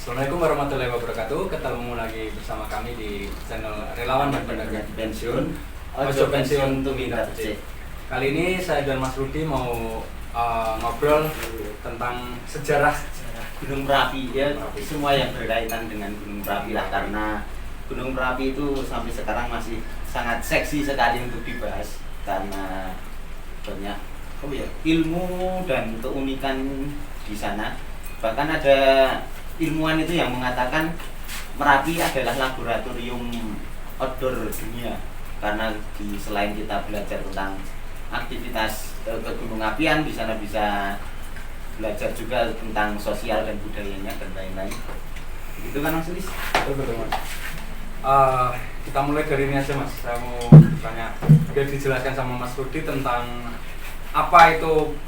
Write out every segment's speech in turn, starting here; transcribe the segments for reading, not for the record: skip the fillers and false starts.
Assalamualaikum warahmatullahi wabarakatuh. Ketemu lagi bersama kami di channel Relawan dan Pedagang Pensiun, Ojo Pensiun Tumindak C. Kali ini saya dan Mas Rudi mau ngobrol tentang sejarah Gunung Merapi ya. Merapi. Semua yang berkaitan dengan Gunung Merapi lah, karena Gunung Merapi itu sampai sekarang masih sangat seksi sekali untuk dibahas karena banyak ilmu dan keunikan di sana. Bahkan ada ilmuwan itu yang mengatakan Merapi adalah laboratorium outdoor dunia, karena selain kita belajar tentang aktivitas kegunung apian, di sana bisa belajar juga tentang sosial dan budayanya dan lain-lain. Itu kan Mas Lis? Betul, Mas. Kita mulai dari ini aja, Mas. Saya mau tanya biar dijelaskan sama Mas Rudi tentang apa itu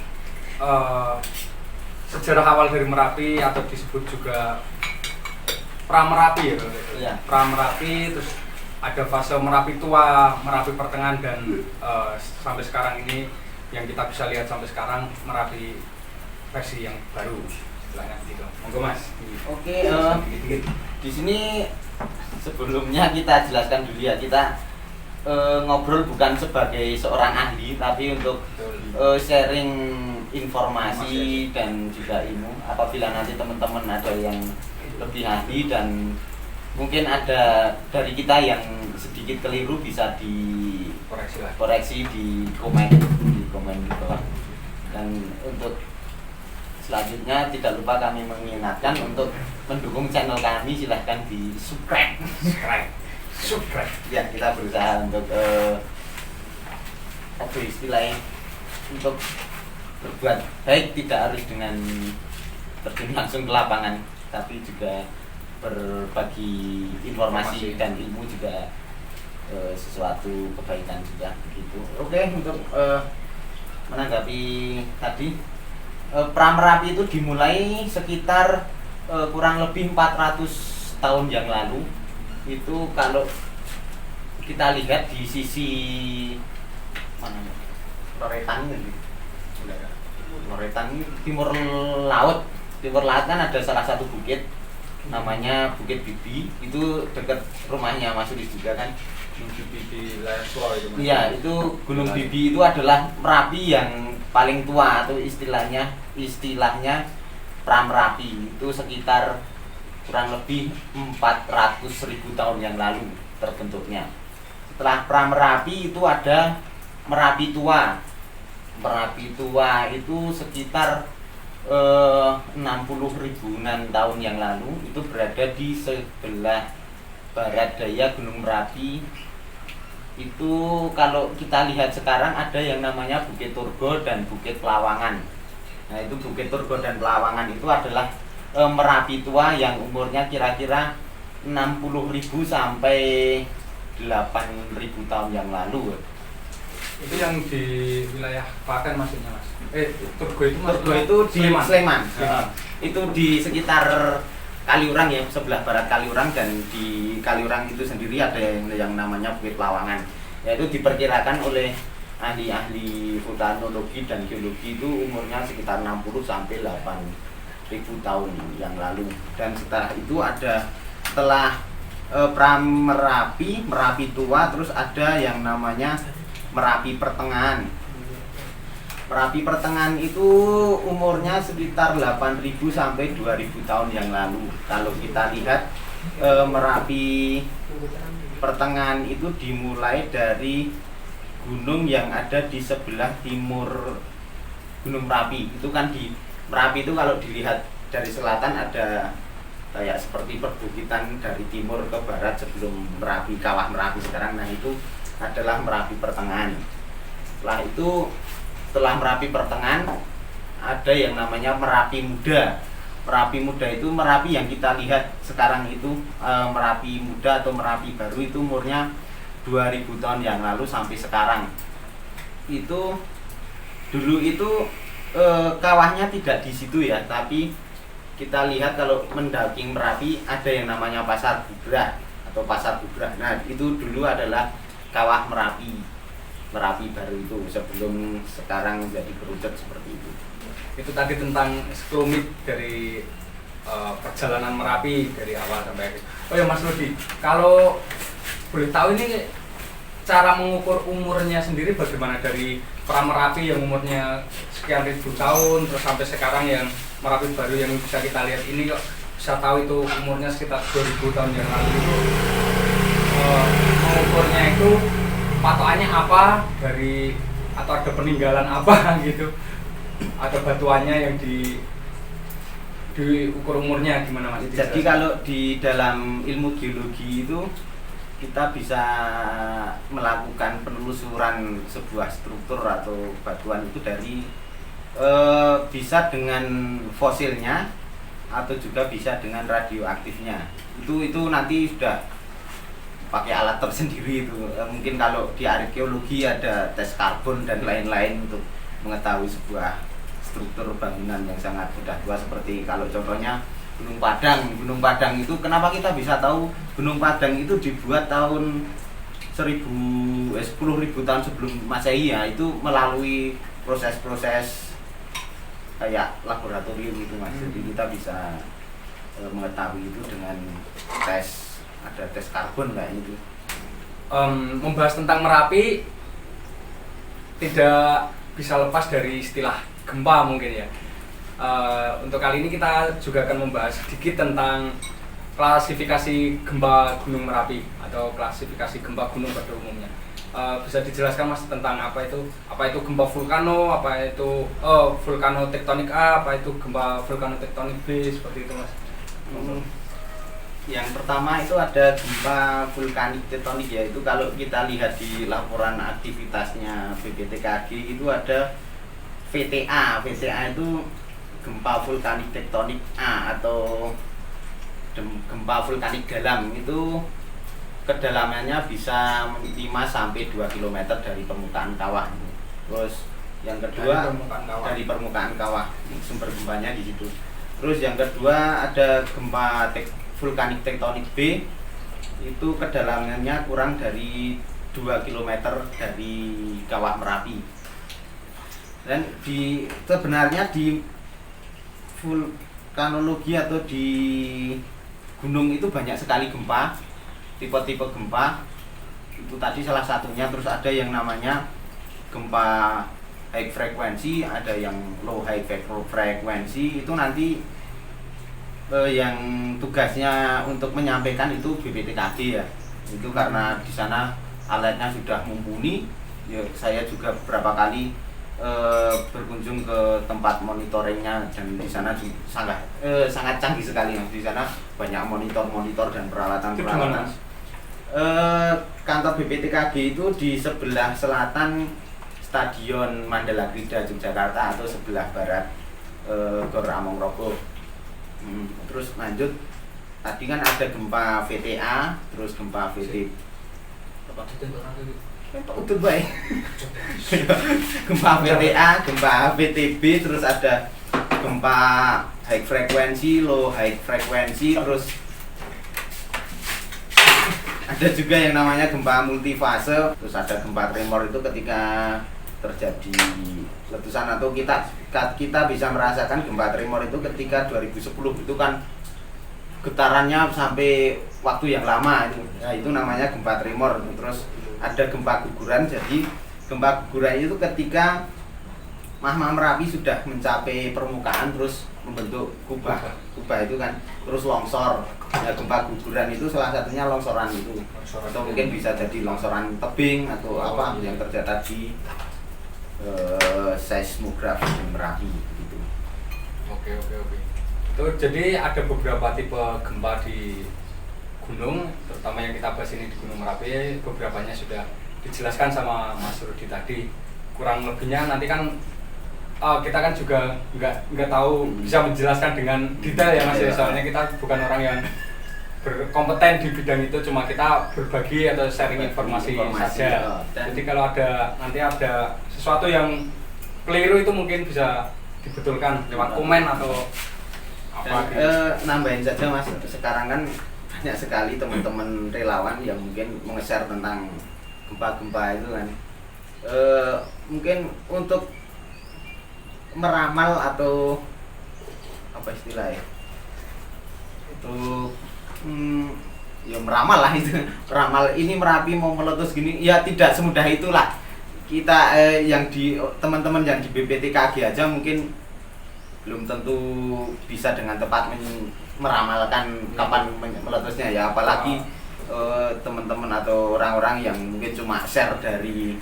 sejarah awal dari Merapi, atau disebut juga Pra-Merapi ya. Iya. Pra-Merapi, terus ada fase Merapi tua, Merapi pertengahan, dan sampai sekarang ini yang kita bisa lihat sampai sekarang Merapi versi yang baru, istilahnya gitu. Monggo Mas. Oke, di sini sebelumnya kita jelaskan dulu ya, kita ngobrol bukan sebagai seorang ahli, tapi untuk sharing informasi dan juga ilmu. Apabila nanti teman-teman ada yang lebih ahli dan mungkin ada dari kita yang sedikit keliru, bisa dikoreksi di komen di bawah. Dan untuk selanjutnya tidak lupa kami mengingatkan untuk mendukung channel kami, silahkan di subscribe. Ya, kita berusaha untuk istilahnya untuk berbuat baik, tidak harus dengan terjun langsung ke lapangan, tapi juga berbagi informasi dan ilmu juga sesuatu kebaikan juga begitu. Oke, untuk menanggapi tadi, Pra-Merapi itu dimulai sekitar kurang lebih 400 tahun yang lalu. Itu kalau kita lihat di sisi mana, Loretan ini, timur laut kan ada salah satu bukit namanya Bukit Bibi, itu dekat rumahnya Mas Ulis juga kan. Gunung Bibi Leslo itu, Mas. Iya, itu Gunung Bibi itu adalah Merapi yang paling tua, atau istilahnya Pra-Merapi. Itu sekitar kurang lebih 400.000 tahun yang lalu terbentuknya. Setelah Pra-Merapi itu ada Merapi Tua. Merapi Tua itu sekitar 60.000-an tahun yang lalu, itu berada di sebelah barat daya Gunung Merapi. Itu kalau kita lihat sekarang ada yang namanya Bukit Turgo dan Bukit Pelawangan. Nah, itu Bukit Turgo dan Pelawangan itu adalah Merapi Tua yang umurnya kira-kira 60.000 sampai 8.000 tahun yang lalu. Itu yang di wilayah Klaten maksudnya, Mas? Turgo itu di Sleman. Itu di sekitar Kaliurang ya, sebelah barat Kaliurang, dan di Kaliurang itu sendiri ada yang namanya Bukit Pelawangan. Yaitu diperkirakan oleh ahli-ahli vulkanologi dan geologi itu umurnya sekitar 60 sampai 8.000 tahun yang lalu. Dan setelah itu setelah Pra-Merapi, Merapi Tua, terus ada yang namanya Merapi Pertengahan. Merapi Pertengahan itu umurnya sekitar 8.000 sampai 2.000 tahun yang lalu. Kalau kita lihat Merapi Pertengahan itu dimulai dari gunung yang ada di sebelah timur Gunung Merapi. Itu kan di Merapi itu kalau dilihat dari selatan ada kayak seperti perbukitan dari timur ke barat sebelum Merapi, kawah Merapi sekarang. Nah, itu adalah Merapi Pertengahan. Setelah Merapi Pertengahan ada yang namanya Merapi Muda. Merapi Muda itu Merapi yang kita lihat sekarang itu, Merapi Muda atau Merapi Baru, itu umurnya 2.000 tahun yang lalu sampai sekarang. Itu dulu itu kawahnya tidak di situ ya, tapi kita lihat kalau mendaki Merapi ada yang namanya Pasar Bubrah atau Pasar Bubrah. Nah, itu dulu adalah kawah Merapi Baru itu, sebelum sekarang jadi kerucut seperti itu. Itu tadi tentang sekelumit dari perjalanan Merapi dari awal sampai akhir. Oh ya Mas Rudi, kalau boleh tahu ini cara mengukur umurnya sendiri bagaimana dari pra Merapi yang umurnya sekian ribu tahun terus sampai sekarang yang Merapi baru yang bisa kita lihat ini kok bisa tahu itu umurnya sekitar 2000 tahun yang lalu itu mengukurnya itu patokannya apa dari atau ada peninggalan apa gitu, ada batuannya yang diukur umurnya gimana Mas? Jadi kalau di dalam ilmu geologi itu kita bisa melakukan penelusuran sebuah struktur atau batuan itu dari bisa dengan fosilnya atau juga bisa dengan radioaktifnya. Itu nanti sudah pakai alat tersendiri itu. Mungkin kalau di arkeologi ada tes karbon dan lain-lain untuk mengetahui sebuah struktur bangunan yang sangat sudah tua, seperti kalau contohnya Gunung Padang. Gunung Padang itu kenapa kita bisa tahu Gunung Padang itu dibuat tahun 10.000 tahun sebelum Masehi ya, itu melalui proses-proses kayak laboratorium itu Mas. Jadi kita bisa mengetahui itu dengan tes, ada tes karbon kayak itu. Membahas tentang Merapi tidak bisa lepas dari istilah gempa mungkin ya. Untuk kali ini kita juga akan membahas sedikit tentang klasifikasi gempa Gunung Merapi atau klasifikasi gempa gunung pada umumnya. Bisa dijelaskan Mas tentang apa itu gempa vulkano, apa itu vulkano tektonik A, apa itu gempa vulkano tektonik B, seperti itu Mas. Yang pertama itu ada gempa vulkanik tektonik ya, itu kalau kita lihat di laporan aktivitasnya BPTKG itu ada VTA. VTA itu gempa vulkanik tektonik A atau gempa vulkanik dalam, itu kedalamannya bisa 5 sampai 2 km dari permukaan kawah. Terus yang kedua dari permukaan kawah, sumber gempanya di situ. Terus yang kedua ada gempa vulkanik tektonik B, itu kedalamannya kurang dari 2 km dari kawah Merapi. Dan sebenarnya di vulkanologi atau di gunung itu banyak sekali gempa, tipe-tipe gempa. Itu tadi salah satunya. Terus ada yang namanya gempa high frekuensi, ada yang low high frekuensi. Itu nanti yang tugasnya untuk menyampaikan itu BPTKG ya. Itu karena di sana alatnya sudah mumpuni. Ya, saya juga beberapa kali berkunjung ke tempat monitoringnya, dan di sana sangat canggih sekali Mas. Di sana banyak monitor dan peralatan. Kantor BPTKG itu di sebelah selatan Stadion Mandala Krida Yogyakarta atau sebelah barat Gor Amongrogo. Terus lanjut, tadi kan ada gempa VTA, terus gempa VT. Utut baik. Gempa VTA, gempa VTB, terus ada gempa high frekuensi, low high frekuensi, terus ada juga yang namanya gempa multifase. Terus ada gempa tremor, itu ketika terjadi letusan, atau kita bisa merasakan gempa tremor itu ketika 2010 itu kan getarannya sampai waktu yang lama itu. Nah, itu namanya gempa tremor. Terus ada gempa guguran. Jadi gempa guguran itu ketika magma Merapi sudah mencapai permukaan terus membentuk kubah itu kan, terus longsor. Ya, gempa guguran itu salah satunya longsoran itu. Atau mungkin bisa jadi longsoran tebing atau apa yang terjadi di seismograf di Merapi gitu. Oke. Itu jadi ada beberapa tipe gempa di gunung, terutama yang kita bahas ini di Gunung Merapi. Beberapanya sudah dijelaskan sama Mas Rudi tadi. Kurang lebihnya nanti kan kita kan juga nggak tahu bisa menjelaskan dengan detail ya Mas. Soalnya kita bukan orang yang berkompeten di bidang itu, cuma kita berbagi atau sharing informasi saja. Jadi kalau nanti ada sesuatu yang keliru itu mungkin bisa dibetulkan lewat komen atau apa. Nambahin saja Mas, sekarang kan banyak sekali teman-teman relawan yang mungkin meng-share tentang gempa-gempa itu kan. Mungkin untuk meramal atau apa istilahnya, Untuk ya meramal lah itu. Meramal ini Merapi mau meletus gini, ya tidak semudah itulah. Kita yang di teman-teman yang di BPTKG aja mungkin belum tentu bisa dengan tepat meramalkan kapan meletusnya ya, apalagi teman-teman atau orang-orang yang mungkin cuma share dari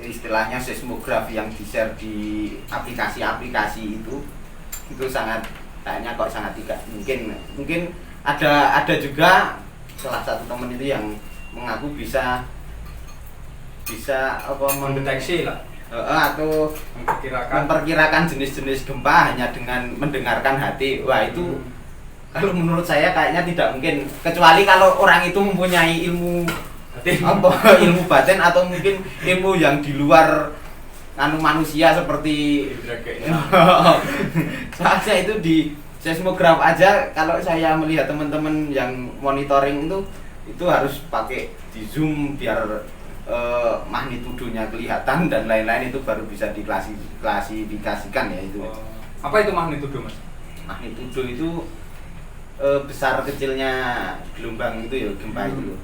istilahnya seismografi yang di-share di aplikasi-aplikasi itu sangat kayaknya kok sangat tidak mungkin ada juga salah satu teman itu yang mengaku bisa apa mendeteksi lah atau memperkirakan jenis-jenis gempa hanya dengan mendengarkan hati. Wah itu kalau menurut saya kayaknya tidak mungkin, kecuali kalau orang itu mempunyai ilmu ilmu batin atau mungkin ilmu yang di luar manusia seperti soalnya itu di seismograf aja. Kalau saya melihat teman-teman yang monitoring itu harus pakai di zoom biar magnitudonya kelihatan dan lain-lain, itu baru bisa diklasifikasikan ya itu. Apa itu magnitudo, Mas? Magnitudo itu besar kecilnya gelombang itu ya, gempa itu loh.